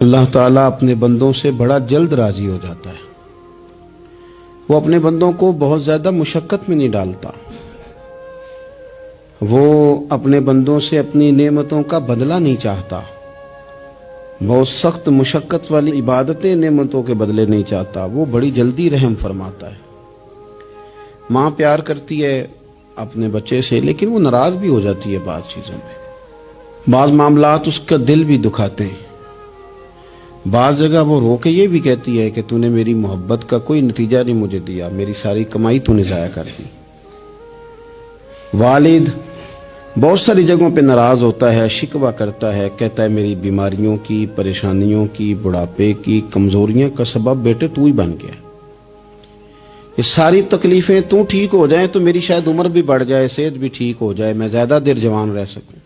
اللہ تعالیٰ اپنے بندوں سے بڑا جلد راضی ہو جاتا ہے۔ وہ اپنے بندوں کو بہت زیادہ مشقت میں نہیں ڈالتا، وہ اپنے بندوں سے اپنی نعمتوں کا بدلہ نہیں چاہتا، بہت سخت مشقت والی عبادتیں نعمتوں کے بدلے نہیں چاہتا، وہ بڑی جلدی رحم فرماتا ہے۔ ماں پیار کرتی ہے اپنے بچے سے، لیکن وہ ناراض بھی ہو جاتی ہے بعض چیزوں میں، بعض معاملات اس کا دل بھی دکھاتے ہیں، بعض جگہ وہ رو کے یہ بھی کہتی ہے کہ تو نے میری محبت کا کوئی نتیجہ نہیں مجھے دیا، میری ساری کمائی تو نے ضائع کر دی۔ والد بہت ساری جگہوں پہ ناراض ہوتا ہے، شکوہ کرتا ہے، کہتا ہے میری بیماریوں کی، پریشانیوں کی، بڑھاپے کی، کمزوریاں کا سبب بیٹے تو ہی بن گیا، یہ ساری تکلیفیں تو ٹھیک ہو جائیں تو میری شاید عمر بھی بڑھ جائے، صحت بھی ٹھیک ہو جائے، میں زیادہ دیر جوان رہ سکوں۔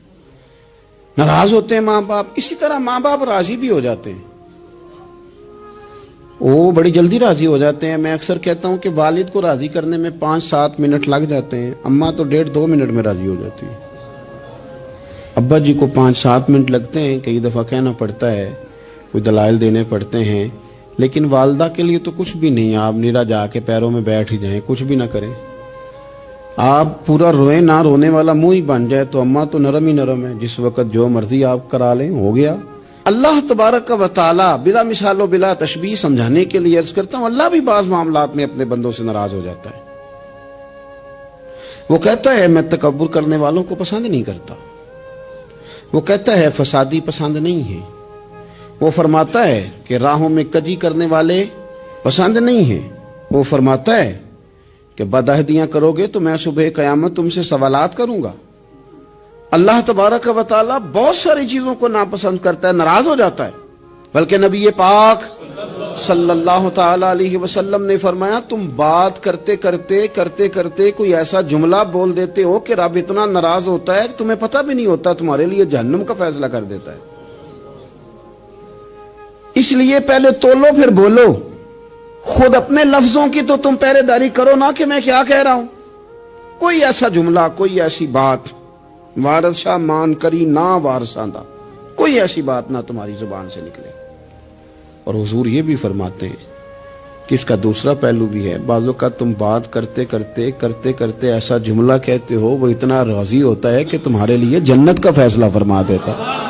ناراض ہوتے ہیں ماں باپ، اسی طرح ماں باپ راضی بھی ہو جاتے ہیں، وہ بڑی جلدی راضی ہو جاتے ہیں۔ میں اکثر کہتا ہوں کہ والد کو راضی کرنے میں 5-7 منٹ لگ جاتے ہیں، اماں تو 1.5-2 منٹ میں راضی ہو جاتی ہے۔ ابا جی کو 5-7 منٹ لگتے ہیں، کئی دفعہ کہنا پڑتا ہے، کوئی دلائل دینے پڑتے ہیں، لیکن والدہ کے لیے تو کچھ بھی نہیں، آپ نیرا جا کے پیروں میں بیٹھ ہی جائیں، کچھ بھی نہ کریں، آپ پورا روئیں نہ، رونے والا منہ ہی بن جائے تو اماں تو نرم ہی نرم ہے، جس وقت جو مرضی آپ کرا لیں ہو گیا۔ اللہ تبارک و تعالی بلا مثال و بلا تشبیہ سمجھانے کے لیے عرض کرتا ہوں، اللہ بھی بعض معاملات میں اپنے بندوں سے ناراض ہو جاتا ہے۔ وہ کہتا ہے میں تکبر کرنے والوں کو پسند نہیں کرتا، وہ کہتا ہے فسادی پسند نہیں ہے، وہ فرماتا ہے کہ راہوں میں کجی کرنے والے پسند نہیں ہیں، وہ فرماتا ہے کہ بدعہدیاں کرو گے تو میں صبح قیامت تم سے سوالات کروں گا۔ اللہ تبارک و تعالیٰ بہت ساری چیزوں کو ناپسند کرتا ہے، ناراض ہو جاتا ہے، بلکہ نبی پاک صلی اللہ تعالی علیہ وسلم نے فرمایا تم بات کرتے کرتے کوئی ایسا جملہ بول دیتے ہو کہ رب اتنا ناراض ہوتا ہے کہ تمہیں پتہ بھی نہیں ہوتا، تمہارے لیے جہنم کا فیصلہ کر دیتا ہے۔ اس لیے پہلے تولو پھر بولو، خود اپنے لفظوں کی تو تم پہرے داری کرو نا کہ میں کیا کہہ رہا ہوں۔ کوئی ایسا جملہ، کوئی ایسی بات، وارث شاہ مان کری نہ وارثاں دا، کوئی ایسی بات نہ تمہاری زبان سے نکلے۔ اور حضور یہ بھی فرماتے ہیں کہ اس کا دوسرا پہلو بھی ہے، بعض اوقات تم بات کرتے ایسا جملہ کہتے ہو وہ اتنا راضی ہوتا ہے کہ تمہارے لیے جنت کا فیصلہ فرما دیتا ہے۔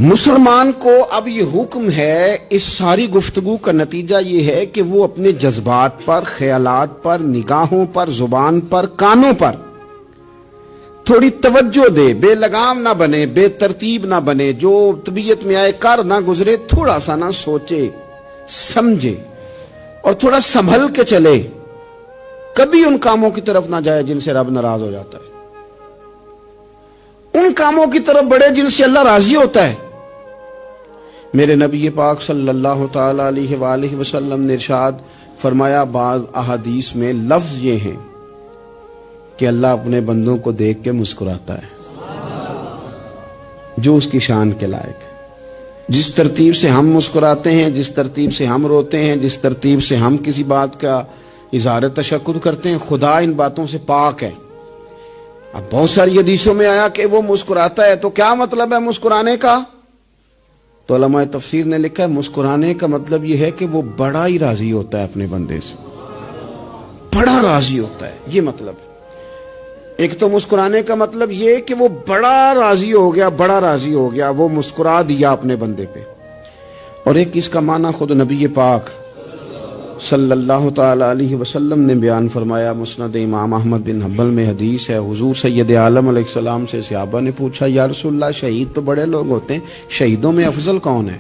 مسلمان کو اب یہ حکم ہے، اس ساری گفتگو کا نتیجہ یہ ہے کہ وہ اپنے جذبات پر، خیالات پر، نگاہوں پر، زبان پر، کانوں پر تھوڑی توجہ دے، بے لگام نہ بنے، بے ترتیب نہ بنے، جو طبیعت میں آئے کر نہ گزرے، تھوڑا سا نہ سوچے سمجھے اور تھوڑا سنبھل کے چلے، کبھی ان کاموں کی طرف نہ جائے جن سے رب ناراض ہو جاتا ہے، ان کاموں کی طرف بڑھے جن سے اللہ راضی ہوتا ہے۔ میرے نبی پاک صلی اللہ تعالی علیہ وآلہ وسلم نے ارشاد فرمایا، بعض احادیث میں لفظ یہ ہیں کہ اللہ اپنے بندوں کو دیکھ کے مسکراتا ہے جو اس کی شان کے لائق ہے۔ جس ترتیب سے ہم مسکراتے ہیں، جس ترتیب سے ہم روتے ہیں، جس ترتیب سے ہم کسی بات کا اظہار تشکر کرتے ہیں، خدا ان باتوں سے پاک ہے۔ اب بہت ساری حدیثوں میں آیا کہ وہ مسکراتا ہے، تو کیا مطلب ہے مسکرانے کا؟ تو علماء تفسیر نے لکھا ہے مسکرانے کا مطلب یہ ہے کہ وہ بڑا ہی راضی ہوتا ہے اپنے بندے سے، بڑا راضی ہوتا ہے، یہ مطلب ہے۔ ایک تو مسکرانے کا مطلب یہ کہ وہ بڑا راضی ہو گیا، بڑا راضی ہو گیا، وہ مسکرا دیا اپنے بندے پہ، اور ایک اس کا معنی خود نبی پاک صلی اللہ تعالی علیہ وسلم نے بیان فرمایا۔ مسند امام احمد بن حنبل میں حدیث ہے، حضور سید عالم علیہ السلام سے صحابہ نے پوچھا یا رسول اللہ شہید تو بڑے لوگ ہوتے ہیں، شہیدوں میں افضل کون ہے؟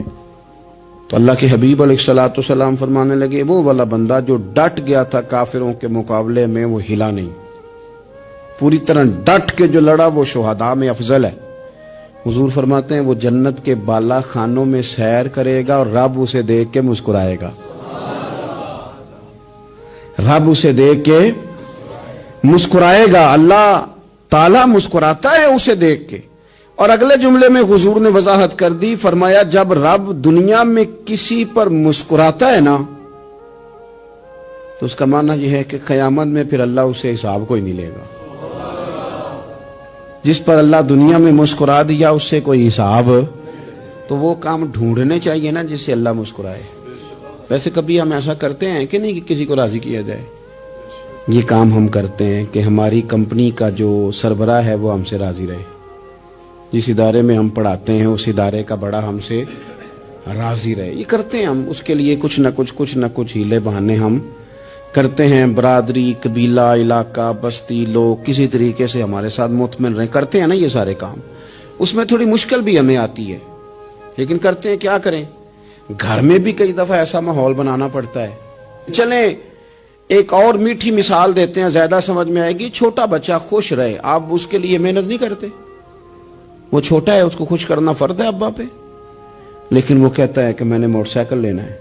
تو اللہ کے حبیب علیہ الصلوۃ والسلام فرمانے لگے وہ والا بندہ جو ڈٹ گیا تھا کافروں کے مقابلے میں، وہ ہلا نہیں، پوری طرح ڈٹ کے جو لڑا وہ شہداء میں افضل ہے۔ حضور فرماتے ہیں وہ جنت کے بالا خانوں میں سیر کرے گا اور رب اسے دیکھ کے مسکرائے گا، رب اسے دیکھ کے مسکرائے گا، اللہ تعالیٰ مسکراتا ہے اسے دیکھ کے۔ اور اگلے جملے میں حضور نے وضاحت کر دی، فرمایا جب رب دنیا میں کسی پر مسکراتا ہے نا تو اس کا معنی یہ ہے کہ قیامت میں پھر اللہ اسے حساب کوئی نہیں لے گا۔ جس پر اللہ دنیا میں مسکرا دیا اس سے کوئی حساب تو وہ کام ڈھونڈنے چاہیے نا جس سے اللہ مسکرائے. ویسے کبھی ہم ایسا کرتے ہیں کہ نہیں کہ کسی کو راضی کیا جائے؟ یہ کام ہم کرتے ہیں کہ ہماری کمپنی کا جو سربراہ ہے وہ ہم سے راضی رہے. جس ادارے میں ہم پڑھاتے ہیں اس ادارے کا بڑا ہم سے راضی رہے. یہ کرتے ہیں ہم، اس کے لیے کچھ نہ کچھ ہیلے بہانے ہم کرتے ہیں. برادری، قبیلہ، علاقہ، بستی، لوگ کسی طریقے سے ہمارے ساتھ مطمئن رہیں. کرتے ہیں نا یہ سارے کام. اس میں تھوڑی مشکل بھی ہمیں آتی ہے لیکن کرتے ہیں. کیا کریں، گھر میں بھی کئی دفعہ ایسا ماحول بنانا پڑتا ہے. چلیں ایک اور میٹھی مثال دیتے ہیں، زیادہ سمجھ میں آئے گی. چھوٹا بچہ خوش رہے، آپ اس کے لیے محنت نہیں کرتے. وہ چھوٹا ہے، اس کو خوش کرنا فرض ہے ابا پہ. لیکن وہ کہتا ہے کہ میں نے موٹر سائیکل لینا ہے.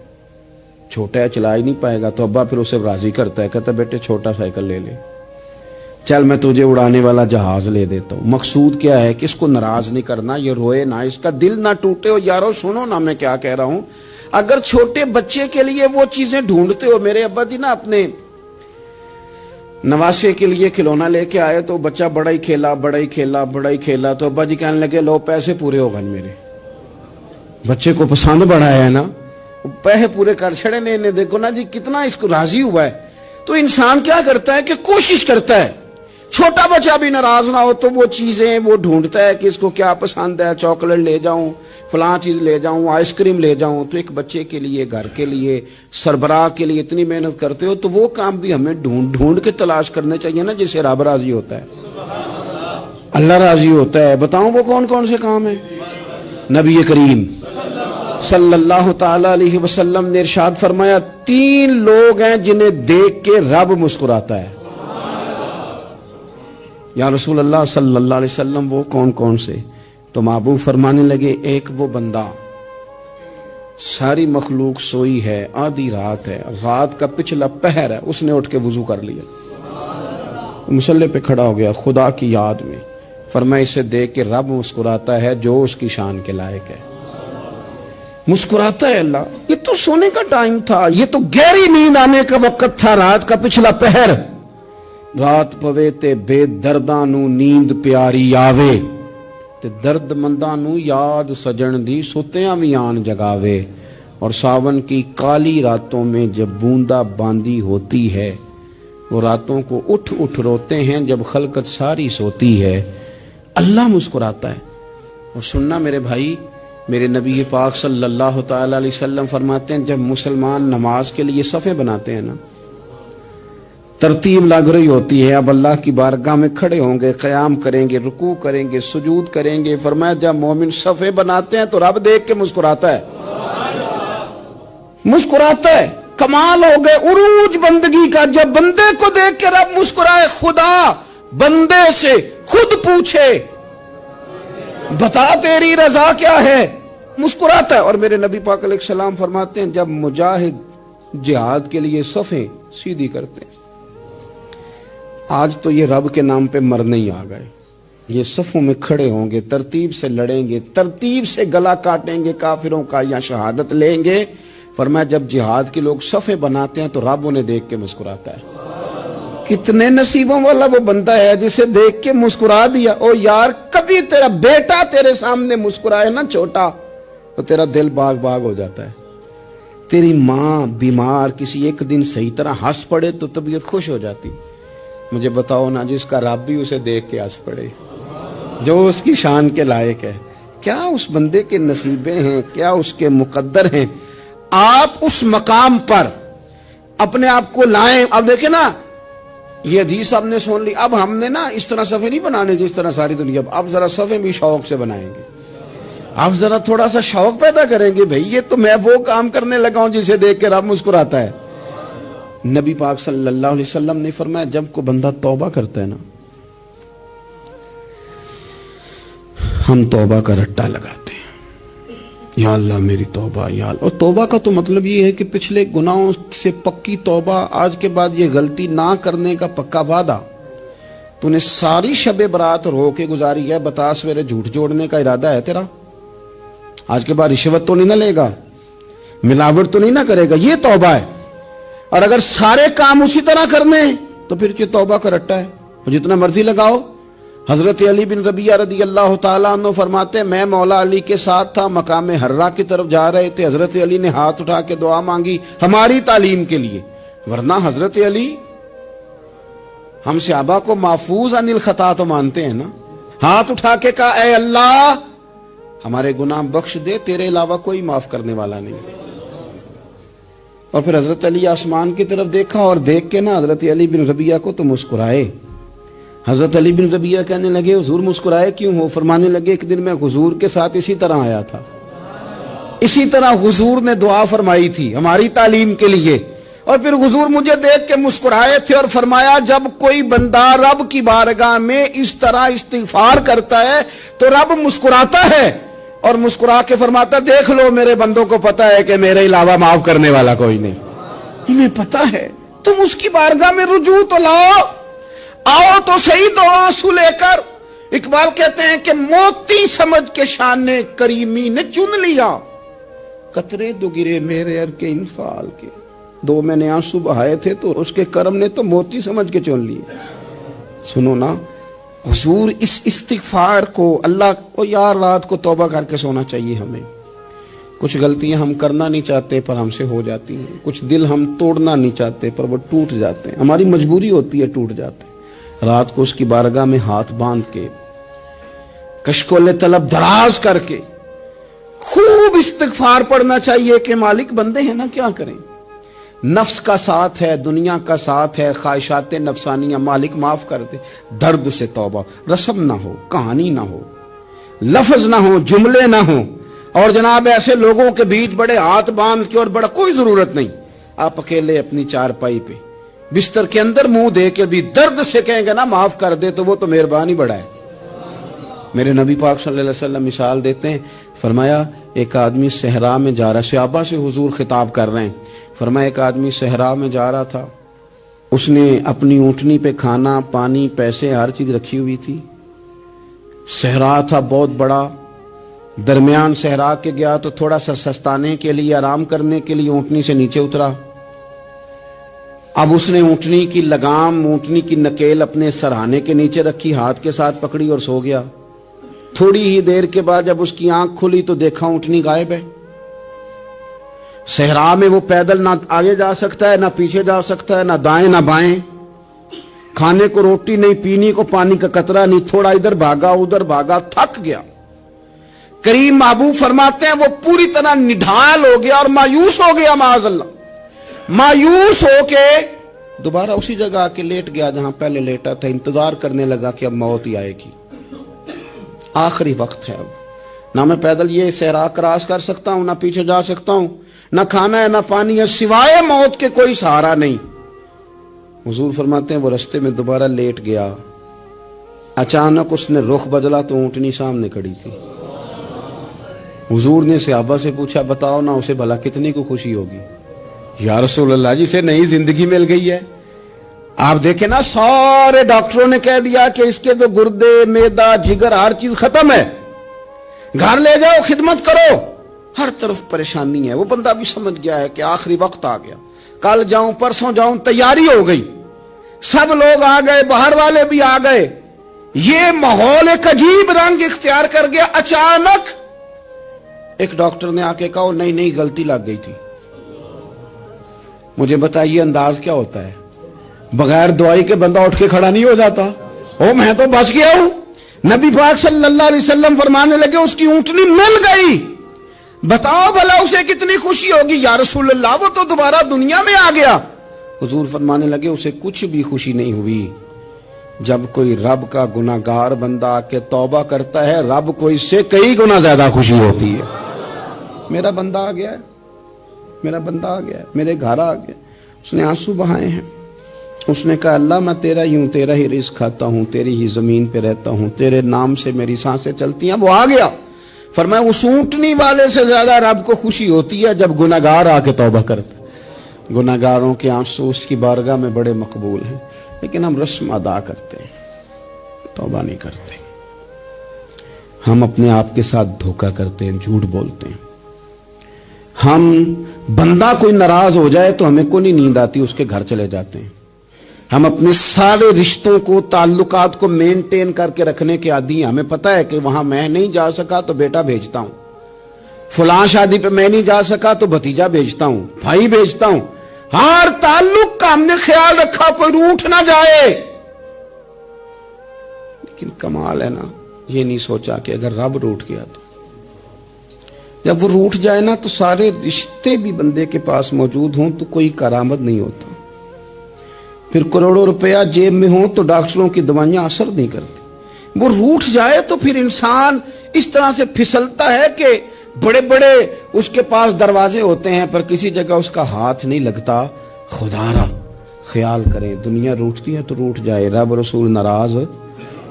چھوٹا ہے، چلا ہی نہیں پائے گا، تو ابا پھر اسے راضی کرتا ہے، کہتا ہے بیٹے چھوٹا سائیکل لے لے، چل میں تجھے اڑانے والا جہاز لے دیتا ہوں. مقصود کیا ہے کہ اس کو ناراض نہیں کرنا، یہ روئے نہ، اس کا دل نہ ٹوٹے. ہو یارو سنو نا میں کیا کہہ رہا ہوں. اگر چھوٹے بچے کے لیے وہ چیزیں ڈھونڈتے ہو، میرے ابا جی نا اپنے نواسے کے لیے کھلونا لے کے آئے تو بچہ بڑا ہی کھیلا تو ابا جی کہنے لگے لو پیسے پورے ہو گئے. میرے بچے کو پسند بڑا ہے نا، پیسے پورے کر چھڑے نے. دیکھو نا جی کتنا اس کو راضی ہوا ہے. تو انسان کیا کرتا ہے کہ کوشش کرتا ہے چھوٹا بچہ بھی ناراض نہ ہو، تو وہ چیزیں وہ ڈھونڈتا ہے کہ اس کو کیا پسند ہے. چاکلیٹ لے جاؤں، فلاں چیز لے جاؤں، آئس کریم لے جاؤں. تو ایک بچے کے لیے، گھر کے لیے، سربراہ کے لیے اتنی محنت کرتے ہو، تو وہ کام بھی ہمیں ڈھونڈ کے تلاش کرنے چاہیے نا جس سے رب راضی ہوتا ہے، اللہ راضی ہوتا ہے. بتاؤں وہ کون سے کام ہیں؟ نبی کریم صلی اللہ تعالی علیہ وسلم نے ارشاد فرمایا 3 لوگ ہیں جنہیں دیکھ کے رب مسکراتا ہے. یا رسول اللہ صلی اللہ علیہ وسلم وہ کون سے؟ تو محبوب فرمانے لگے ایک وہ بندہ ساری مخلوق سوئی ہے، آدھی رات ہے، رات کا پچھلا پہر ہے، اس نے اٹھ کے وضو کر لیا، مصلی پہ کھڑا ہو گیا خدا کی یاد میں. فرمایا اسے دیکھ کے رب مسکراتا ہے جو اس کی شان کے لائق ہے. مسکراتا ہے اللہ. یہ تو سونے کا ٹائم تھا، یہ تو گہری نیند آنے کا وقت تھا، رات کا پچھلا پہر. رات پوے تے بے درداں نو نیند پیاری آوے، تے درد منداں نو یاد سجن دی ستیاں وی آن جگاوے. اور ساون کی کالی راتوں میں جب بوندا باندی ہوتی ہے، وہ راتوں کو اٹھ روتے ہیں جب خلقت ساری سوتی ہے. اللہ مسکراتا ہے. اور سننا میرے بھائی، میرے نبی پاک صلی اللہ تعالی علیہ وسلم فرماتے ہیں جب مسلمان نماز کے لیے صفیں بناتے ہیں نا، ترتیب لگ رہی ہوتی ہے، اب اللہ کی بارگاہ میں کھڑے ہوں گے، قیام کریں گے، رکوع کریں گے، سجود کریں گے. فرمایا جب مومن صفیں بناتے ہیں تو رب دیکھ کے مسکراتا ہے. مسکراتا ہے. کمال ہو گئے عروج بندگی کا جب بندے کو دیکھ کے رب مسکرائے. خدا بندے سے خود پوچھے بتا تیری رضا کیا ہے، مسکراتا ہے. اور میرے نبی پاک علیہ السلام فرماتے ہیں جب مجاہد جہاد کے لیے صفیں سیدھی کرتے ہیں. آج تو یہ رب کے نام پہ مرنے ہی آ گئے. یہ صفوں میں کھڑے ہوں گے، ترتیب سے لڑیں گے، ترتیب سے گلا کاٹیں گے کافروں کا یا شہادت لیں گے. فرمایا جب جہاد کے لوگ صفیں بناتے ہیں تو رب انہیں دیکھ کے مسکراتا ہے. کتنے نصیبوں والا وہ بندہ ہے جسے دیکھ کے مسکرا دیا. او یار کبھی تیرا بیٹا تیرے سامنے مسکرائے نا چھوٹا، تو تیرا دل باغ ہو جاتا ہے. تیری ماں بیمار کسی ایک دن صحیح طرح ہنس پڑے تو طبیعت خوش ہو جاتی. مجھے بتاؤ نا جس کا رب بھی اسے دیکھ کے ہنس پڑے، جو اس کی شان کے لائق ہے، کیا اس بندے کے نصیبے ہیں، کیا اس کے مقدر ہیں. آپ اس مقام پر اپنے آپ کو لائیں. اب دیکھیں نا یہ حدیث ہم نے سن لی، اب ہم نے نا اس طرح صفحے نہیں بنانے جس طرح ساری دنیا. اب ذرا صفحے بھی شوق سے بنائیں گے. اب ذرا تھوڑا سا شوق پیدا کریں گے. بھئی یہ تو میں وہ کام کرنے لگا ہوں جسے دیکھ کے رب مسکراتا ہے. نبی پاک صلی اللہ علیہ وسلم نے فرمایا جب کو بندہ توبہ کرتا ہے نا، ہم توبہ کا رٹا لگاتے ہیں، یا اللہ میری توبہ یا اللہ. اور توبہ کا تو مطلب یہ ہے کہ پچھلے گناہوں سے پکی توبہ، آج کے بعد یہ غلطی نہ کرنے کا پکا وعدہ. تو نے ساری شب برات رو کے گزاری ہے، بتا سویرے جھوٹ جوڑنے کا ارادہ ہے تیرا، آج کے بعد رشوت تو نہیں نہ لے گا، ملاوٹ تو نہیں نہ کرے گا، یہ توبہ ہے. اور اگر سارے کام اسی طرح کرنے تو پھر یہ توبہ کا رٹا ہے، جتنا مرضی لگاؤ. حضرت علی بن ربیعہ رضی اللہ تعالیٰ عنہ فرماتے ہیں میں مولا علی کے ساتھ تھا، مقام حرہ کی طرف جا رہے تھے، حضرت علی نے ہاتھ اٹھا کے دعا مانگی ہماری تعلیم کے لیے، ورنہ حضرت علی ہم صحابہ کو محفوظ عن الخطا تو مانتے ہیں نا، ہاتھ اٹھا کے کہا اے اللہ ہمارے گناہ بخش دے، تیرے علاوہ کوئی معاف کرنے والا نہیں۔ اور پھر حضرت علی آسمان کی طرف دیکھا اور دیکھ کے نا حضرت علی بن ربیعہ کو تو مسکرائے۔ حضرت علی بن ربیعہ کہنے لگے حضور مسکرائے کیوں ہو؟ فرمانے لگے ایک دن میں حضور کے ساتھ اسی طرح آیا تھا، اسی طرح حضور نے دعا فرمائی تھی ہماری تعلیم کے لیے، اور پھر حضور مجھے دیکھ کے مسکرائے تھے اور فرمایا جب کوئی بندہ رب کی بارگاہ میں اس طرح استغفار کرتا ہے تو رب مسکراتا ہے اور مسکرا کے فرماتا دیکھ لو میرے بندوں کو پتا ہے کہ میرے علاوہ معاف کرنے والا کوئی نہیں، انہیں پتا ہے، تم اس کی بارگاہ میں رجوع تو لاؤ، آؤ تو صحیح دو آنسو لے کر۔ اقبال کہتے ہیں کہ موتی سمجھ کے شان کریمی نے چن لیا، قطرے دو گرے میرے ار کے انفعال کے، دو میں نے آنسو بہائے تھے تو اس کے کرم نے تو موتی سمجھ کے چن لیے۔ سنو نا حضور اس استغفار کو اللہ کو یار رات کو توبہ کر کے سونا چاہیے ہمیں، کچھ غلطیاں ہم کرنا نہیں چاہتے پر ہم سے ہو جاتی ہیں، کچھ دل ہم توڑنا نہیں چاہتے پر وہ ٹوٹ جاتے ہیں، ہماری مجبوری ہوتی ہے ٹوٹ جاتے ہیں۔ رات کو اس کی بارگاہ میں ہاتھ باندھ کے کشکول طلب دراز کر کے خوب استغفار پڑھنا چاہیے کہ مالک بندے ہیں نا کیا کریں، نفس کا ساتھ ہے، دنیا کا ساتھ ہے، خواہشات نفسانیہ، مالک معاف کر دے، درد سے توبہ، رسم نہ ہو، کہانی نہ ہو، لفظ نہ ہو، جملے نہ ہو، اور جناب ایسے لوگوں کے بیچ بڑے ہاتھ باندھ کے اور بڑا کوئی ضرورت نہیں، آپ اکیلے اپنی چارپائی پہ بستر کے اندر منہ دے کے بھی درد سے کہیں گے نا معاف کر دے تو وہ تو مہربانی بڑا ہے۔ میرے نبی پاک صلی اللہ علیہ وسلم مثال دیتے ہیں، فرمایا ایک آدمی صحرا میں جا رہا، صحابہ سے حضور خطاب کر رہے ہیں، فرمایا ایک آدمی صحرا میں جا رہا تھا، اس نے اپنی اونٹنی پہ کھانا پانی پیسے ہر چیز رکھی ہوئی تھی، صحرا تھا بہت بڑا، درمیان صحرا کے گیا تو تھوڑا سا سستانے کے لیے آرام کرنے کے لیے اونٹنی سے نیچے اترا، اب اس نے اونٹنی کی لگام اونٹنی کی نکیل اپنے سرہانے کے نیچے رکھی، ہاتھ کے ساتھ پکڑی اور سو گیا۔ تھوڑی ہی دیر کے بعد جب اس کی آنکھ کھلی تو دیکھا اونٹنی غائب ہے۔ صحرا میں وہ پیدل نہ آگے جا سکتا ہے نہ پیچھے جا سکتا ہے، نہ دائیں نہ بائیں، کھانے کو روٹی نہیں، پینے کو پانی کا قطرہ نہیں، تھوڑا ادھر بھاگا ادھر بھاگا، تھک گیا۔ کریم محبوب فرماتے ہیں وہ پوری طرح نڈھال ہو گیا اور مایوس ہو گیا، معاذ اللہ، مایوس ہو کے دوبارہ اسی جگہ آ کے لیٹ گیا جہاں پہلے لیٹا تھا، انتظار کرنے لگا کہ اب موت ہی آئے گی، آخری وقت ہے، اب نہ میں پیدل یہ صحرا کراس کر سکتا ہوں، نہ پیچھے جا سکتا ہوں، نہ کھانا ہے نہ پانی ہے، سوائے موت کے کوئی سہارا نہیں۔ حضور فرماتے ہیں وہ رستے میں دوبارہ لیٹ گیا، اچانک اس نے رخ بدلا تو اونٹنی سامنے کھڑی تھی۔ حضور نے صحابہ سے پوچھا بتاؤ نا اسے بھلا کتنی کو خوشی ہوگی؟ یا رسول اللہ جی سے نئی زندگی مل گئی ہے۔ آپ دیکھیں نا سارے ڈاکٹروں نے کہہ دیا کہ اس کے تو گردے میدا جگر ہر چیز ختم ہے، گھر لے جاؤ خدمت کرو، ہر طرف پریشانی ہے۔ وہ بندہ بھی سمجھ گیا ہے کہ آخری وقت آ گیا، کل جاؤں پرسوں جاؤں، تیاری ہو گئی، سب لوگ آ گئے، باہر والے بھی آ گئے، یہ ماحول ایک عجیب رنگ اختیار کر گیا۔ اچانک ایک ڈاکٹر نے آ کے کہا نہیں نہیں غلطی لگ گئی تھی۔ مجھے بتائیے انداز کیا ہوتا ہے؟ بغیر دوائی کے بندہ اٹھ کے کھڑا نہیں ہو جاتا، او میں تو بچ گیا ہوں۔ نبی پاک صلی اللہ علیہ وسلم فرمانے لگے اس کی اونٹنی مل گئی، بتاؤ بھلا اسے کتنی خوشی ہوگی؟ یا رسول اللہ وہ تو دوبارہ دنیا میں آ گیا۔ حضور فرمانے لگے اسے کچھ بھی خوشی نہیں ہوئی۔ جب کوئی رب کا گناہگار بندہ آ کے توبہ کرتا ہے، رب کو اس سے کئی گنا زیادہ خوشی ہوتی ہے۔ میرا بندہ آ گیا ہے، میرا بندہ آ گیا ہے، میرے گھر آ گیا، اس نے آنسو بہائے ہیں، اس نے کہا اللہ میں تیرا ہی ہوں، تیرا ہی رزق کھاتا ہوں، تیری ہی زمین پہ رہتا ہوں، تیرے نام سے میری سانسیں چلتی ہیں۔ وہ آ گیا۔ فرمایا اس اونٹنی والے سے زیادہ رب کو خوشی ہوتی ہے جب گناہگار آ کے توبہ کرتا ہے۔ گناہگاروں کے آنسو اس کی بارگاہ میں بڑے مقبول ہیں، لیکن ہم رسم ادا کرتے ہیں، توبہ نہیں کرتے، ہم اپنے آپ کے ساتھ دھوکہ کرتے ہیں، جھوٹ بولتے ہیں۔ ہم بندہ کوئی ناراض ہو جائے تو ہمیں کو نہیں نیند آتی، اس کے گھر چلے جاتے ہیں، ہم اپنے سارے رشتوں کو، تعلقات کو مینٹین کر کے رکھنے کے عادی ہیں. ہمیں پتہ ہے کہ وہاں میں نہیں جا سکا تو بیٹا بھیجتا ہوں، فلاں شادی پہ میں نہیں جا سکا تو بھتیجا بھیجتا ہوں، بھائی بھیجتا ہوں. ہر تعلق کا ہم نے خیال رکھا کوئی روٹھ نہ جائے. لیکن کمال ہے نا، یہ نہیں سوچا کہ اگر رب روٹھ گیا تو جب وہ روٹھ جائے نا تو سارے رشتے بھی بندے کے پاس موجود ہوں تو کوئی کارآمد نہیں ہوتا. پھر کروڑوں روپیہ جیب میں ہوں تو ڈاکٹروں کی دوائیاں اثر نہیں کرتی. وہ روٹھ جائے تو پھر انسان اس طرح سے پھسلتا ہے کہ بڑے بڑے اس کے پاس دروازے ہوتے ہیں پر کسی جگہ اس کا ہاتھ نہیں لگتا. خدا را خیال کریں، دنیا روٹھتی ہے تو روٹھ جائے، رب رسول ناراض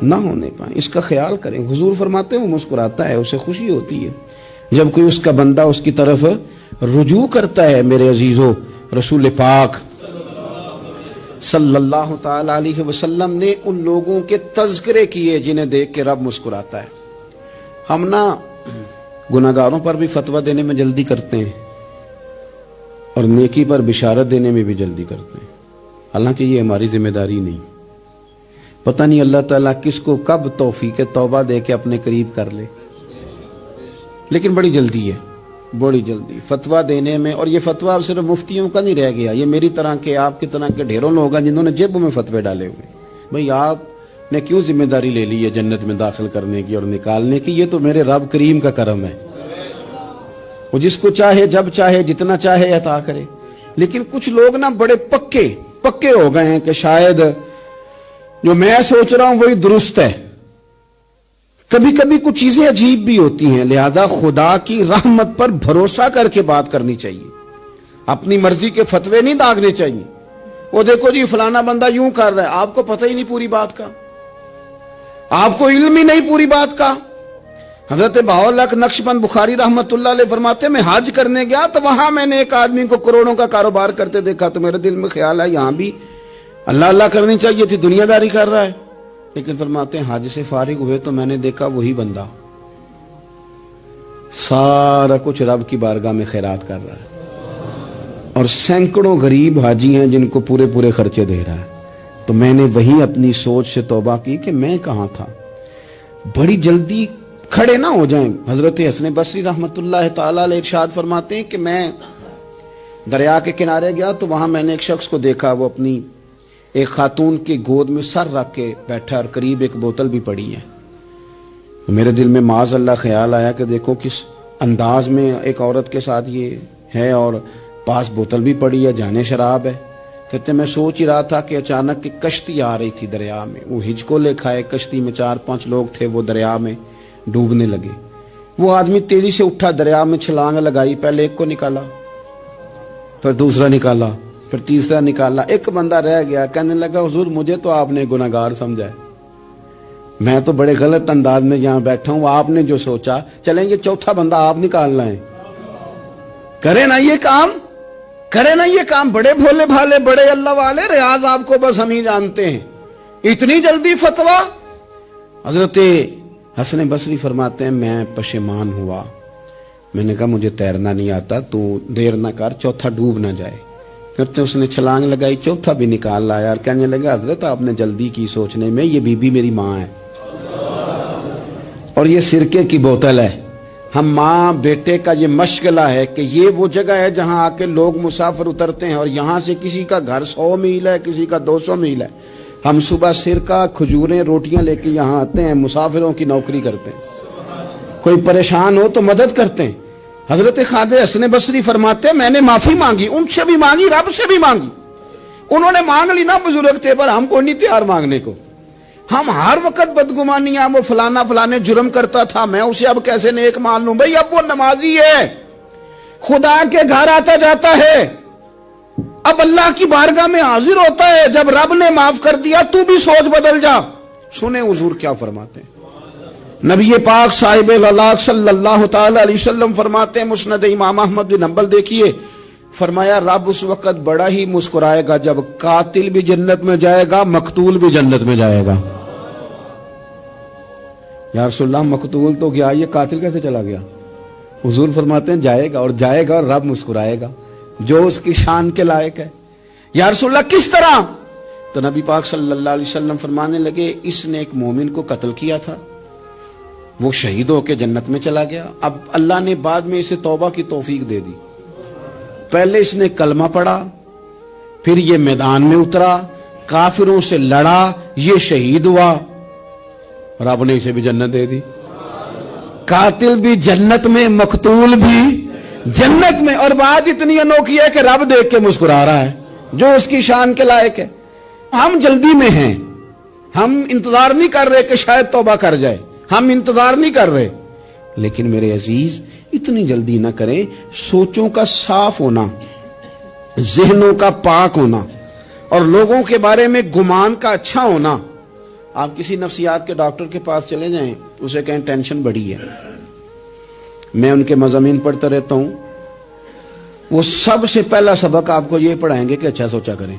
نہ ہونے پائیں، اس کا خیال کریں. حضور فرماتے ہیں وہ مسکراتا ہے، اسے خوشی ہوتی ہے جب کوئی اس کا بندہ اس کی طرف رجوع کرتا ہے. میرے عزیزو، رسول پاک صلی اللہ تعالی علیہ وسلم نے ان لوگوں کے تذکرے کیے جنہیں دیکھ کے رب مسکراتا ہے. ہم نا گناہگاروں پر بھی فتویٰ دینے میں جلدی کرتے ہیں اور نیکی پر بشارت دینے میں بھی جلدی کرتے ہیں، حالانکہ یہ ہماری ذمہ داری نہیں. پتہ نہیں اللہ تعالیٰ کس کو کب توفیق توبہ دے کے اپنے قریب کر لے، لیکن بڑی جلدی ہے، بڑی جلدی فتویٰ دینے میں. اور یہ فتویٰ صرف مفتیوں کا نہیں رہ گیا، یہ میری طرح کے، آپ کی طرح کے ڈھیروں لوگ ہیں جنہوں نے جیبوں میں فتوے ڈالے ہوئے. بھئی آپ نے کیوں ذمہ داری لے لی ہے جنت میں داخل کرنے کی اور نکالنے کی؟ یہ تو میرے رب کریم کا کرم ہے، وہ جس کو چاہے جب چاہے جتنا چاہے عطا کرے. لیکن کچھ لوگ نا بڑے پکے ہو گئے ہیں کہ شاید جو میں سوچ رہا ہوں وہی درست ہے. کبھی کبھی کچھ چیزیں عجیب بھی ہوتی ہیں، لہذا خدا کی رحمت پر بھروسہ کر کے بات کرنی چاہیے، اپنی مرضی کے فتوے نہیں داغنے چاہیے. وہ دیکھو جی فلانا بندہ یوں کر رہا ہے، آپ کو پتہ ہی نہیں پوری بات کا، آپ کو علم ہی نہیں پوری بات کا. حضرت بہاءاللہ نقشبند بخاری رحمت اللہ علیہ فرماتے ہیں میں حج کرنے گیا تو وہاں میں نے ایک آدمی کو کروڑوں کا کاروبار کرتے دیکھا تو میرے دل میں خیال ہے یہاں بھی اللہ اللہ کرنی چاہیے تھی، دنیا داری کر رہا ہے. لیکن فرماتے ہیں حج سے فارغ ہوئے تو میں نے دیکھا وہی بندہ سارا کچھ رب کی بارگاہ میں خیرات کر رہا ہے اور سینکڑوں غریب حاجی ہیں جن کو پورے خرچے دے رہا ہے. تو میں نے وہی اپنی سوچ سے توبہ کی کہ میں کہاں تھا. بڑی جلدی کھڑے نہ ہو جائیں. حضرت حسن بصری رحمت اللہ تعالی علیہ ارشاد فرماتے ہیں کہ میں دریا کے کنارے گیا تو وہاں میں نے ایک شخص کو دیکھا، وہ اپنی ایک خاتون کی گود میں سر رکھ کے بیٹھا اور قریب ایک بوتل بھی پڑی ہے. میرے دل میں معاذ اللہ خیال آیا کہ دیکھو کس انداز میں ایک عورت کے ساتھ یہ ہے اور پاس بوتل بھی پڑی ہے، جانے شراب ہے. کہتے میں سوچ ہی رہا تھا کہ اچانک ایک کشتی آ رہی تھی دریا میں، وہ ہجکو لے کھائے، کشتی میں 4-5 لوگ تھے، وہ دریا میں ڈوبنے لگے. وہ آدمی تیزی سے اٹھا، دریا میں چھلانگ لگائی، پہلے ایک کو نکالا، پھر دوسرا نکالا، پھر تیسرا نکالا. ایک بندہ رہ گیا، کہنے لگا حضور مجھے تو آپ نے گناہگار سمجھا ہے، میں تو بڑے غلط انداز میں یہاں بیٹھا ہوں، آپ نے جو سوچا. چلیں گے چوتھا بندہ آپ نکالنا ہے، کرے نا یہ کام، کرے نا یہ کام. بڑے بھولے بھالے بڑے اللہ والے، ریاض آپ کو بس ہم ہی جانتے ہیں. اتنی جلدی فتویٰ. حضرت حسن بصری فرماتے ہیں میں پشیمان ہوا، میں نے کہا مجھے تیرنا نہیں آتا، تو دیر نہ کر، چوتھا ڈوب نہ جائے. کرتے اس نے چھلانگ لگائی، چوتھا بھی نکال لایا اور کہنے لگا حضرت آپ نے جلدی کی سوچنے میں، یہ بی بی میری ماں ہے اور یہ سرکے کی بوتل ہے. ہم ماں بیٹے کا یہ مشغلہ ہے کہ یہ وہ جگہ ہے جہاں آ کے لوگ مسافر اترتے ہیں اور یہاں سے کسی کا گھر 100 میل ہے، کسی کا 200 میل ہے. ہم صبح سرکہ کھجوریں روٹیاں لے کے یہاں آتے ہیں، مسافروں کی نوکری کرتے ہیں، کوئی پریشان ہو تو مدد کرتے ہیں. حضرت خواجہ حسن بصری فرماتے ہیں میں نے معافی مانگی، ان سے بھی مانگی، رب سے بھی مانگی. انہوں نے مانگ لی نا، بزرگ تھے، پر ہم کو نہیں تیار مانگنے کو. ہم ہر وقت بدگمانیاں، وہ فلانا فلانے جرم کرتا تھا، میں اسے اب کیسے نیک مان لوں. بھئی اب وہ نمازی ہے، خدا کے گھر آتا جاتا ہے، اب اللہ کی بارگاہ میں حاضر ہوتا ہے. جب رب نے معاف کر دیا تو بھی سوچ بدل جا. سنیں حضور کیا فرماتے ہیں. نبی پاک صاحب الاخلاق صلی اللہ تعالی علیہ وسلم فرماتے ہیں، مسند امام احمد بن حنبل دیکھیے، فرمایا رب اس وقت بڑا ہی مسکرائے گا جب قاتل بھی جنت میں جائے گا، مقتول بھی جنت میں جائے گا. یا رسول اللہ مقتول تو گیا، یہ قاتل کیسے چلا گیا؟ حضور فرماتے ہیں جائے گا، اور جائے گا اور رب مسکرائے گا جو اس کی شان کے لائق ہے. یا رسول اللہ کس طرح؟ تو نبی پاک صلی اللہ علیہ وسلم فرمانے لگے اس نے ایک مومن کو قتل کیا تھا، وہ شہید ہو کے جنت میں چلا گیا، اب اللہ نے بعد میں اسے توبہ کی توفیق دے دی۔ پہلے اس نے کلمہ پڑھا، پھر یہ میدان میں اترا، کافروں سے لڑا، یہ شہید ہوا، رب نے اسے بھی جنت دے دی۔ قاتل بھی جنت میں، مقتول بھی جنت میں، اور بات اتنی انوکھی ہے کہ رب دیکھ کے مسکرا رہا ہے، جو اس کی شان کے لائق ہے۔ ہم جلدی میں ہیں، ہم انتظار نہیں کر رہے کہ شاید توبہ کر جائے، ہم انتظار نہیں کر رہے، لیکن میرے عزیز اتنی جلدی نہ کریں۔ سوچوں کا صاف ہونا، ذہنوں کا پاک ہونا، اور لوگوں کے بارے میں گمان کا اچھا ہونا۔ آپ کسی نفسیات کے ڈاکٹر کے پاس چلے جائیں، اسے کہیں ٹینشن بڑی ہے، میں ان کے مضامین پڑھتا رہتا ہوں، وہ سب سے پہلا سبق آپ کو یہ پڑھائیں گے کہ اچھا سوچا کریں۔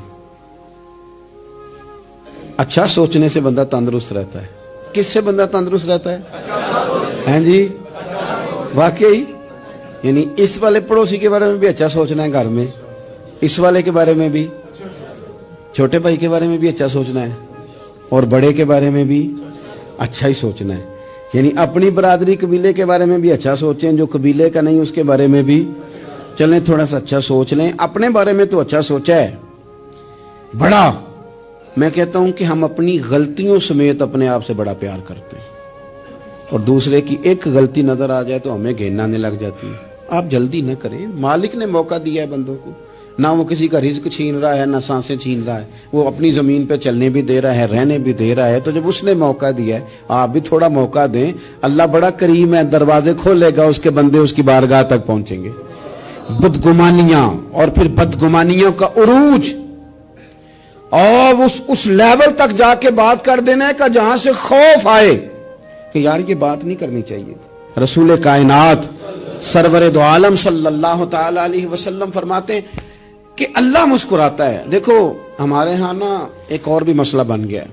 اچھا سوچنے سے بندہ تندرست رہتا ہے۔ کس سے بندہ تندرست رہتا ہے؟ ہیں جی، واقعی، یعنی اس والے پڑوسی کے بارے میں بھی اچھا سوچنا ہے، گھر میں اس والے کے بارے میں بھی، چھوٹے بھائی کے بارے میں بھی اچھا سوچنا ہے، اور بڑے کے بارے میں بھی اچھا ہی سوچنا ہے۔ یعنی اپنی برادری قبیلے کے بارے میں بھی اچھا سوچیں، جو قبیلے کا نہیں اس کے بارے میں بھی چلیں تھوڑا سا اچھا سوچ لیں۔ اپنے بارے میں تو اچھا سوچا ہے بڑا، میں کہتا ہوں کہ ہم اپنی غلطیوں سمیت اپنے آپ سے بڑا پیار کرتے ہیں، اور دوسرے کی ایک غلطی نظر آ جائے تو ہمیں گھین آنے لگ جاتی ہے۔ آپ جلدی نہ کریں، مالک نے موقع دیا ہے بندوں کو، نہ وہ کسی کا رزق چھین رہا ہے، نہ سانسیں چھین رہا ہے، وہ اپنی زمین پہ چلنے بھی دے رہا ہے، رہنے بھی دے رہا ہے، تو جب اس نے موقع دیا ہے آپ بھی تھوڑا موقع دیں۔ اللہ بڑا کریم ہے، دروازے کھولے گا، اس کے بندے اس کی بارگاہ تک پہنچیں گے۔ بدگمانیاں اور پھر بدگمانیوں کا عروج، اور اس لیول تک جا کے بات کر دینا کہ جہاں سے خوف آئے کہ یار یہ بات نہیں کرنی چاہیے۔ رسول کائنات سرور دو عالم صلی اللہ تعالی علیہ وسلم فرماتے ہیں کہ اللہ مسکراتا ہے۔ دیکھو ہمارے ہاں نا ایک اور بھی مسئلہ بن گیا ہے،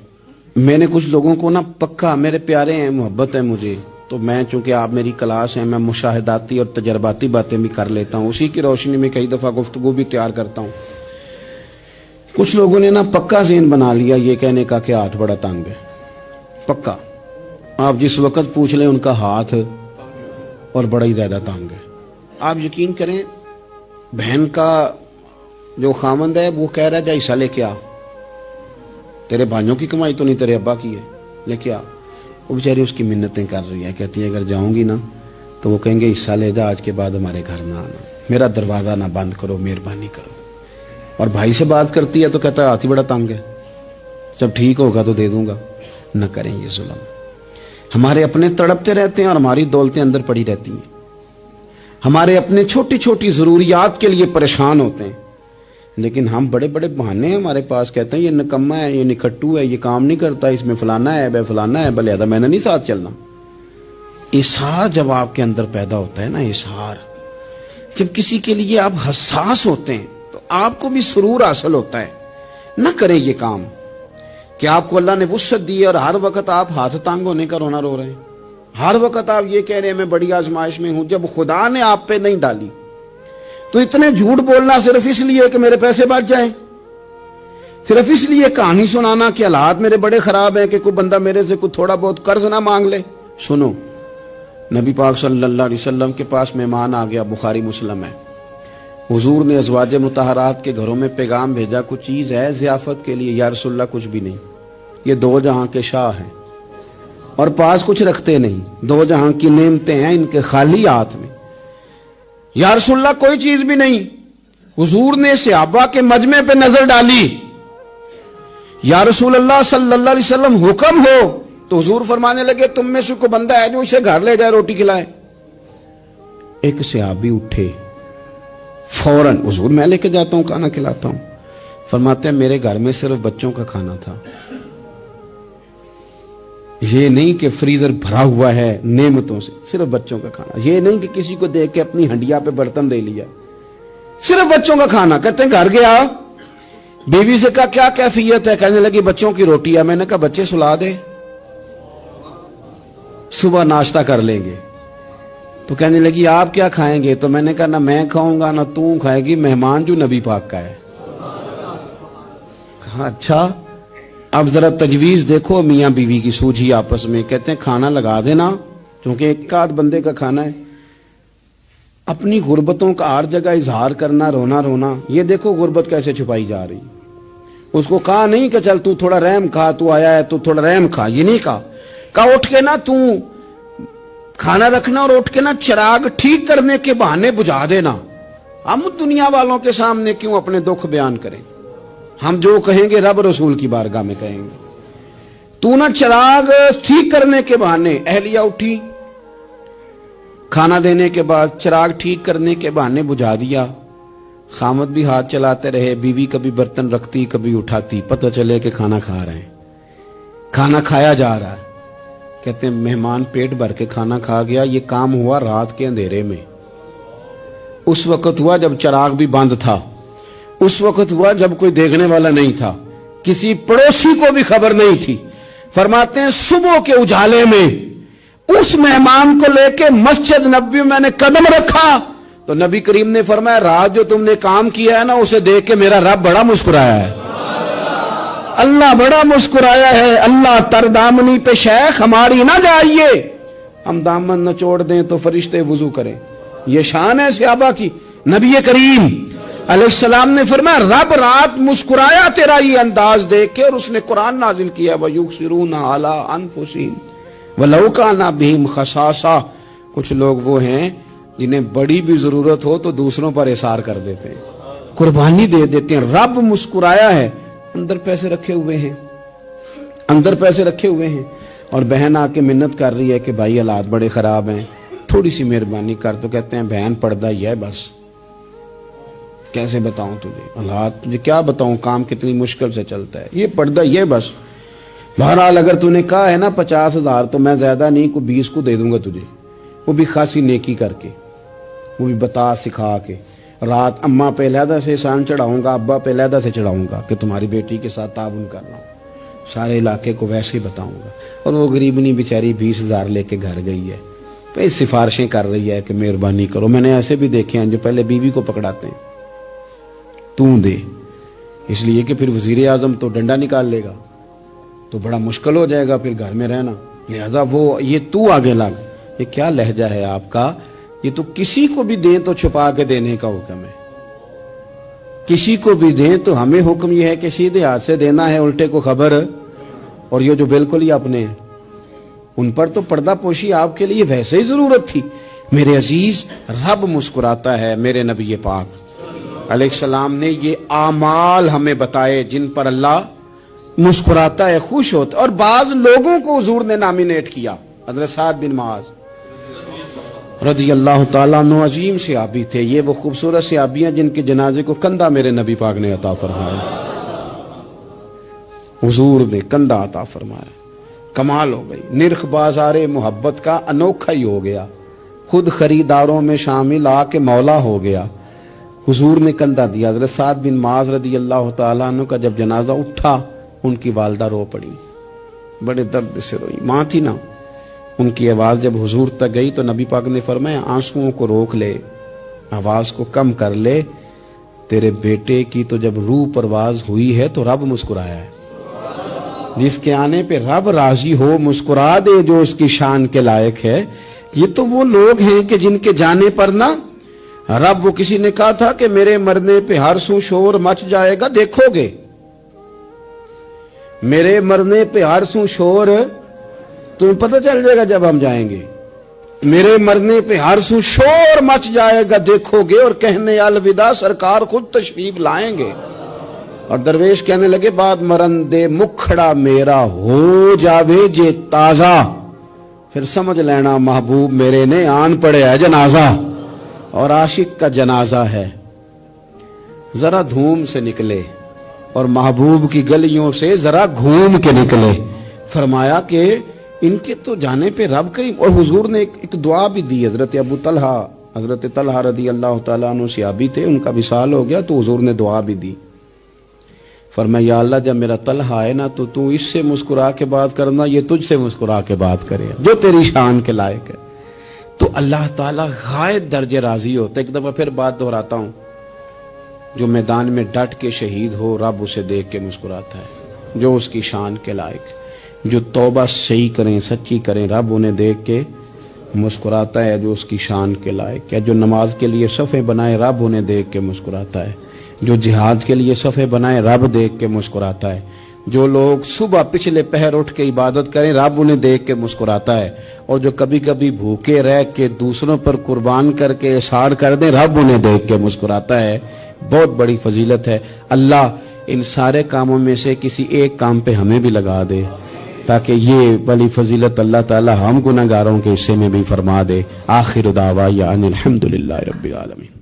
میں نے کچھ لوگوں کو نا پکا، میرے پیارے ہیں، محبت ہے مجھے، تو میں چونکہ آپ میری کلاس ہیں، میں مشاہداتی اور تجرباتی باتیں بھی کر لیتا ہوں، اسی کی روشنی میں کئی دفعہ گفتگو بھی تیار کرتا ہوں۔ کچھ لوگوں نے نا پکا ذہن بنا لیا یہ کہنے کا کہ ہاتھ بڑا تنگ ہے، پکا، آپ جس وقت پوچھ لیں ان کا ہاتھ اور بڑا ہی زیادہ تنگ ہے۔ آپ یقین کریں، بہن کا جو خامند ہے وہ کہہ رہا ہے جا حصہ لے کے آ، تیرے بھائیوں کی کمائی تو نہیں، تیرے ابا کی ہے، لے کے آ۔ وہ بیچاری اس کی منتیں کر رہی ہے، کہتی ہے اگر جاؤں گی نا تو وہ کہیں گے حصہ لے جا، آج کے بعد ہمارے گھر نہ آنا، میرا دروازہ نہ بند کرو، مہربانی کرو۔ اور بھائی سے بات کرتی ہے تو کہتا ہے ہاتھ ہی بڑا تنگ ہے، جب ٹھیک ہوگا تو دے دوں گا۔ نہ کریں یہ ظلم۔ ہمارے اپنے تڑپتے رہتے ہیں اور ہماری دولتیں اندر پڑی رہتی ہیں، ہمارے اپنے چھوٹی چھوٹی ضروریات کے لیے پریشان ہوتے ہیں، لیکن ہم بڑے بڑے بہانے ہیں ہمارے پاس، کہتے ہیں یہ نکما ہے، یہ نکھٹو ہے، یہ کام نہیں کرتا، اس میں فلانا ہے، بے فلانا ہے، بلے میں نے نہیں ساتھ چلنا۔ اظہار جب آپ کے اندر پیدا ہوتا ہے نا، اظہار، جب کسی کے لیے آپ حساس ہوتے ہیں تو آپ کو بھی سرور حاصل ہوتا ہے۔ نہ کریں یہ کام کہ آپ کو اللہ نے وسعت دی ہے اور ہر وقت آپ ہاتھ تانگ ہونے کا رونا رو رہے ہیں، ہر وقت آپ یہ کہہ رہے ہیں میں بڑی آزمائش میں ہوں، جب خدا نے آپ پہ نہیں ڈالی تو اتنے جھوٹ بولنا صرف اس لیے کہ میرے پیسے بچ جائیں، صرف اس لیے کہانی سنانا کہ حالات میرے بڑے خراب ہیں کہ کوئی بندہ میرے سے کوئی تھوڑا بہت قرض نہ مانگ لے۔ سنو، نبی پاک صلی اللہ علیہ وسلم کے پاس مہمان آ گیا، بخاری مسلم ہے، حضور نے ازواج مطہرات کے گھروں میں پیغام بھیجا، کچھ چیز ہے ضیافت کے لیے؟ یا رسول اللہ کچھ بھی نہیں، یہ دو جہاں کے شاہ ہیں اور پاس کچھ رکھتے نہیں، دو جہاں کی نعمتیں ہیں ان کے خالی ہاتھ میں۔ یا رسول اللہ کوئی چیز بھی نہیں۔ حضور نے صحابہ کے مجمع پہ نظر ڈالی، یا رسول اللہ صلی اللہ علیہ وسلم حکم ہو، تو حضور فرمانے لگے تم میں سے کوئی بندہ ہے جو اسے گھر لے جائے روٹی کھلائے؟ ایک صحابی اٹھے فوراً، حضور میں لے کے جاتا ہوں کھانا کھلاتا ہوں، فرماتے ہیں میرے گھر میں صرف بچوں کا کھانا تھا، یہ نہیں کہ فریزر بھرا ہوا ہے نعمتوں سے، صرف بچوں کا کھانا، یہ نہیں کہ کسی کو دیکھ کے اپنی ہنڈیا پہ برتن دے لیا، صرف بچوں کا کھانا۔ کہتے ہیں گھر گیا، بیوی سے کہا کیا کیفیت ہے؟ کہنے لگی بچوں کی روٹی ہے۔ میں نے کہا بچے سلا دے، صبح ناشتہ کر لیں گے۔ تو کہنے لگی آپ کیا کھائیں گے؟ تو میں نے کہا نہ میں کھاؤں گا نہ تو کھائے گی، مہمان جو نبی پاک کا ہے۔ کہا اچھا، اب ذرا تجویز دیکھو میاں بیوی کی سوجھی آپس میں. کہتے ہیں کھانا لگا دینا کیونکہ ایک آدھ بندے کا کھانا ہے. اپنی غربتوں کا ہر جگہ اظہار کرنا, رونا رونا. یہ دیکھو غربت کیسے چھپائی جا رہی. اس کو کہا نہیں کہ چل تو تھوڑا رحم کھا, تو آیا ہے تو تھوڑا رحم کھا, یہ نہیں کہا. کہا اٹھ کے نا تو کھانا رکھنا اور اٹھ کے نا چراغ ٹھیک کرنے کے بہانے بجھا دینا. ہم دنیا والوں کے سامنے کیوں اپنے دکھ بیان کریں؟ ہم جو کہیں گے رب رسول کی بارگاہ میں کہیں گے. تو نا چراغ ٹھیک کرنے کے بہانے. اہلیہ اٹھی, کھانا دینے کے بعد چراغ ٹھیک کرنے کے بہانے بجھا دیا. خامد بھی ہاتھ چلاتے رہے, بیوی کبھی برتن رکھتی کبھی اٹھاتی, پتہ چلے کہ کھانا کھا رہے ہیں. کھانا کھایا جا رہا ہے. کہتے ہیں مہمان پیٹ بھر کے کھانا کھا گیا. یہ کام ہوا رات کے اندھیرے میں. اس وقت ہوا جب چراغ بھی بند تھا. اس وقت ہوا جب کوئی دیکھنے والا نہیں تھا, کسی پڑوسی کو بھی خبر نہیں تھی. فرماتے ہیں صبح کے اجالے میں اس مہمان کو لے کے مسجد نبوی میں نے قدم رکھا تو نبی کریم نے فرمایا رات جو تم نے کام کیا ہے نا اسے دیکھ کے میرا رب بڑا مسکرایا ہے. اللہ بڑا مسکرایا ہے. اللہ تر دامنی پہ شیخ ہماری نہ جائیے, ہم دامن نہ چھوڑ دیں تو فرشتے وضو کریں. یہ شان ہے صحابہ کی. نبی کریم علیہ السلام نے فرمایا رب رات مسکرایا تیرا یہ انداز دیکھ کے, اور اس نے قرآن نازل کیا وَيُؤْثِرُونَ عَلَىٰ أَنفُسِهِمْ وَلَوْ كَانَ بِهِمْ خَصَاصَةٌ. کچھ لوگ وہ ہیں جنہیں بڑی بھی ضرورت ہو تو دوسروں پر اثار کر دیتے ہیں, قربانی دے دیتے ہیں. رب مسکرایا ہے. اندر پیسے رکھے ہوئے ہیں, اندر پیسے رکھے ہوئے ہیں, اور بہن آ کے منت کر رہی ہے کہ بھائی حالات بڑے خراب ہیں, تھوڑی سی مہربانی کر. تو کہتے ہیں بہن پردہ ہی ہے بس. کیسے بتاؤں تجھے حالات, تجھے کیا بتاؤں, کام کتنی مشکل سے چلتا ہے, یہ پردہ یہ بس. بہرحال اگر تو نے کہا ہے نا 50,000 تو میں زیادہ نہیں کوئی 20 کو دے دوں گا تجھے, وہ بھی خاصی نیکی کر کے, وہ بھی بتا سکھا کے. رات اماں پہ علیحدہ سے احسان چڑھاؤں گا, ابا پہ علیحدہ سے چڑھاؤں گا کہ تمہاری بیٹی کے ساتھ تعاون کر رہا ہوں, سارے علاقے کو ویسے ہی بتاؤں گا. اور وہ غریبنی بیچاری 20,000 لے کے گھر گئی ہے, پھر سفارشیں کر رہی ہے کہ مہربانی کرو. میں نے ایسے بھی دیکھے ہیں جو پہلے بیوی کو پکڑاتے ہیں, تو دے, اس لیے کہ پھر وزیر اعظم تو ڈنڈا نکال لے گا تو بڑا مشکل ہو جائے گا پھر گھر میں رہنا, لہذا وہ یہ تو آگے لگ. یہ کیا لہجہ ہے آپ کا؟ یہ تو کسی کو بھی دیں تو چھپا کے دینے کا حکم ہے, کسی کو بھی دیں تو ہمیں حکم یہ ہے کہ سیدھے ہاتھ سے دینا ہے, الٹے کو خبر. اور یہ جو بالکل ہی اپنے ہیں ان پر تو پردہ پوشی آپ کے لیے ویسے ہی ضرورت تھی. میرے عزیز رب مسکراتا ہے. میرے نبی پاک علیہ السلام نے یہ اعمال ہمیں بتائے جن پر اللہ مسکراتا ہے, خوش ہوتا ہے. اور بعض لوگوں کو حضور نے نامینیٹ کیا. حضرت سعد بن معاذ رضی اللہ تعالیٰ عنہ عظیم صحابی تھے. یہ وہ خوبصورت صحابیاں جن کے جنازے کو کندھا میرے نبی پاک نے عطا فرمایا, حضور نے کندھا عطا فرمایا. کمال ہو گئی. نرخ بازار محبت کا انوکھا ہی ہو گیا, خود خریداروں میں شامل آ کے مولا ہو گیا. حضور نے کندھا دیا. حضرت سعد بن معاذ رضی اللہ تعالیٰ عنہ کا جب جنازہ اٹھا ان کی والدہ رو پڑی, بڑے درد سے روئی. ماں تھی نا, ان کی آواز جب حضور تک گئی تو نبی پاک نے فرمایا آنسوؤں کو روک لے, آواز کو کم کر لے. تیرے بیٹے کی تو جب روح پرواز ہوئی ہے تو رب مسکرایا ہے. جس کے آنے پہ رب راضی ہو مسکرا دے جو اس کی شان کے لائق ہے. یہ تو وہ لوگ ہیں کہ جن کے جانے پر نا رب, وہ کسی نے کہا تھا کہ میرے مرنے پہ ہر سو شور مچ جائے گا, دیکھو گے میرے مرنے پہ ہر سو شور, تمہیں پتہ چل جائے گا جب ہم جائیں گے. میرے مرنے پہ ہر سو شور مچ جائے گا, دیکھو گے. اور کہنے الوداع سرکار خود تشریف لائیں گے. اور درویش کہنے لگے بعد مرندے مکھڑا میرا ہو جاوے جے تازہ, پھر سمجھ لینا محبوب میرے نے آن پڑے ہے جنازہ. اور عاشق کا جنازہ ہے, ذرا دھوم سے نکلے اور محبوب کی گلیوں سے ذرا گھوم کے نکلے. فرمایا کہ ان کے تو جانے پہ رب کریم. اور حضور نے ایک دعا بھی دی. حضرت ابو طلحہ, حضرت طلحہ رضی اللہ تعالیٰ عنہ صحابی تھے, ان کا وصال ہو گیا تو حضور نے دعا بھی دی. فرمایا یا اللہ جب میرا طلحہ ہے نا تو اس سے مسکرا کے بات کرنا, یہ تجھ سے مسکرا کے بات کرے جو تیری شان کے لائق ہے. تو اللہ تعالیٰ غائب درجے راضی ہوتا ہے. ایک دفعہ پھر بات دہراتا ہوں, جو میدان میں ڈٹ کے شہید ہو رب اسے دیکھ کے مسکراتا ہے. جو اس کی شان کے لائق، جو توبہ صحیح کریں، سچی کریں، رب انہیں دیکھ کے مسکراتا ہے جو اس کی شان کے لائق ہے، جو نماز کے لیے صفیں بنائے رب انہیں دیکھ کے مسکراتا ہے، جو جہاد کے لیے صفیں بنائے رب دیکھ کے مسکراتا ہے، جو لوگ صبح پچھلے پہر اٹھ کے عبادت کریں رب انہیں دیکھ کے مسکراتا ہے، اور جو کبھی کبھی بھوکے رہ کے دوسروں پر قربان کر کے احسان کر دیں رب انہیں دیکھ کے مسکراتا ہے۔ بہت بڑی فضیلت ہے۔ اللہ ان سارے کاموں میں سے کسی ایک کام پہ ہمیں بھی لگا دے تاکہ یہ بڑی فضیلت اللہ تعالی ہم گناہگاروں کے حصے میں بھی فرما دے۔ آخر دعوانا ان الحمدللہ رب العالمین۔